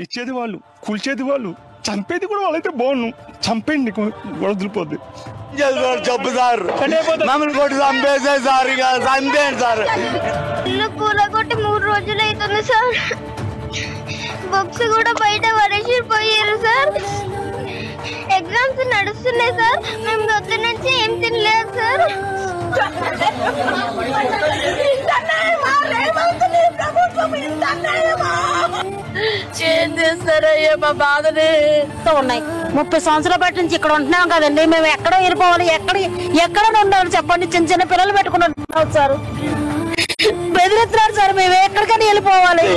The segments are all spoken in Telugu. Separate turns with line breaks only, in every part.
ఇచ్చేది వాళ్ళు, కూల్చేది వాళ్ళు, చంపేది కూడా వాళ్ళైతే బాగుండు. చంపేయండి, వదిలిపోద్ది.
జబ్బు సార్ మమ్మల్ని కొట్టి చంపేసారు సార్, ఇక చంపేయండి సార్.
ఇల్లు కూలగొట్టి 3 రోజులు అవుతుంది సార్. బుక్స్ కూడా బయట పడేసిపోయారు సార్. ఎగ్జామ్స్ నడుస్తున్నాయి సార్. మేము పొద్దు నుంచి ఏం తినలేదు సార్.
ఏం చేస్తారయ్యా మా బాధనే ఉన్నాయి. 30 సంవత్సరాల బట్టి నుంచి ఇక్కడ ఉంటున్నాం కదండి. మేము ఎక్కడ వెళ్ళిపోవాలి, ఎక్కడ ఉండాలి చెప్పండి. చిన్న చిన్న పిల్లలు పెట్టుకుని ఉంటున్నాం సార్. బెదిరిస్తున్నారు సార్. మేము ఎక్కడికైనా వెళ్ళిపోవాలి.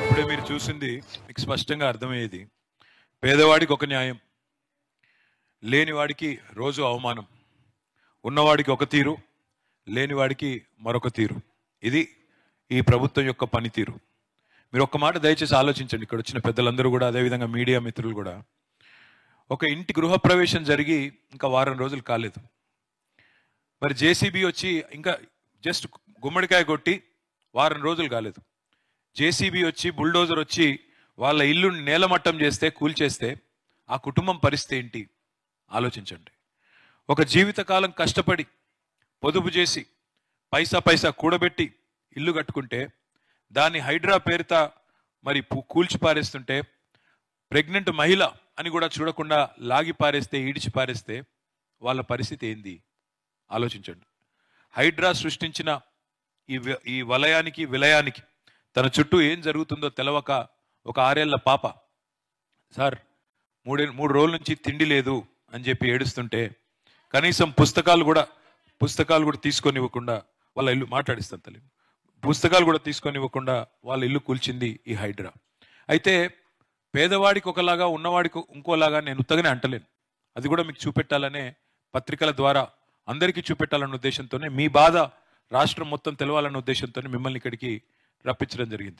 ఇప్పుడే మీరు చూసింది మీకు స్పష్టంగా అర్థమయ్యేది. పేదవాడికి ఒక న్యాయం, లేనివాడికి రోజు అవమానం, ఉన్నవాడికి ఒక తీరు, లేనివాడికి మరొక తీరు. ఇది ఈ ప్రభుత్వం యొక్క పనితీరు. మీరు ఒక్క మాట దయచేసి ఆలోచించండి. ఇక్కడ వచ్చిన పెద్దలందరూ కూడా, అదేవిధంగా మీడియా మిత్రులు కూడా. ఒక ఇంటి గృహప్రవేశం జరిగి ఇంకా వారం రోజులు కాలేదు. మరి జేసీబీ వచ్చి ఇంకా జస్ట్ గుమ్మడికాయ కొట్టి వారం రోజులు కాలేదు. జేసీబీ వచ్చి, బుల్డోజర్ వచ్చి వాళ్ళ ఇల్లు నేలమట్టం చేస్తే, కూల్చేస్తే ఆ కుటుంబం పరిస్థితి ఏంటి ఆలోచించండి. ఒక జీవితకాలం కష్టపడి పొదుపు చేసి పైసా కూడబెట్టి ఇల్లు కట్టుకుంటే దాన్ని హైడ్రా పేరుతో మరి కూల్చి పారేస్తుంటే, ప్రెగ్నెంట్ మహిళ అని కూడా చూడకుండా లాగి పారేస్తే, ఈడిచి పారేస్తే వాళ్ళ పరిస్థితి ఏంది ఆలోచించండి. హైడ్రా సృష్టించిన ఈ వలయానికి, విలయానికి తన చుట్టూ ఏం జరుగుతుందో తెలవక ఒక 6 ఏళ్ల పాప సార్ 3 రోజుల నుంచి తిండి లేదు అని చెప్పి ఏడుస్తుంటే, కనీసం పుస్తకాలు కూడా తీసుకొని ఇవ్వకుండా వాళ్ళ ఇల్లు మాట్లాడిస్తాను తల్లి, పుస్తకాలు కూడా తీసుకొని ఇవ్వకుండా వాళ్ళ ఇల్లు కూల్చింది ఈ హైడ్రా. అయితే పేదవాడికి ఒకలాగా, ఉన్నవాడికి ఇంకోలాగా నేను ఉత్తగానే అంటలేను. అది కూడా మీకు చూపెట్టాలనే, పత్రికల ద్వారా అందరికీ చూపెట్టాలన్న ఉద్దేశంతోనే, మీ బాధ రాష్ట్రం మొత్తం తెలవాలన్న ఉద్దేశంతోనే మిమ్మల్ని ఇక్కడికి రప్పించడం జరిగింది.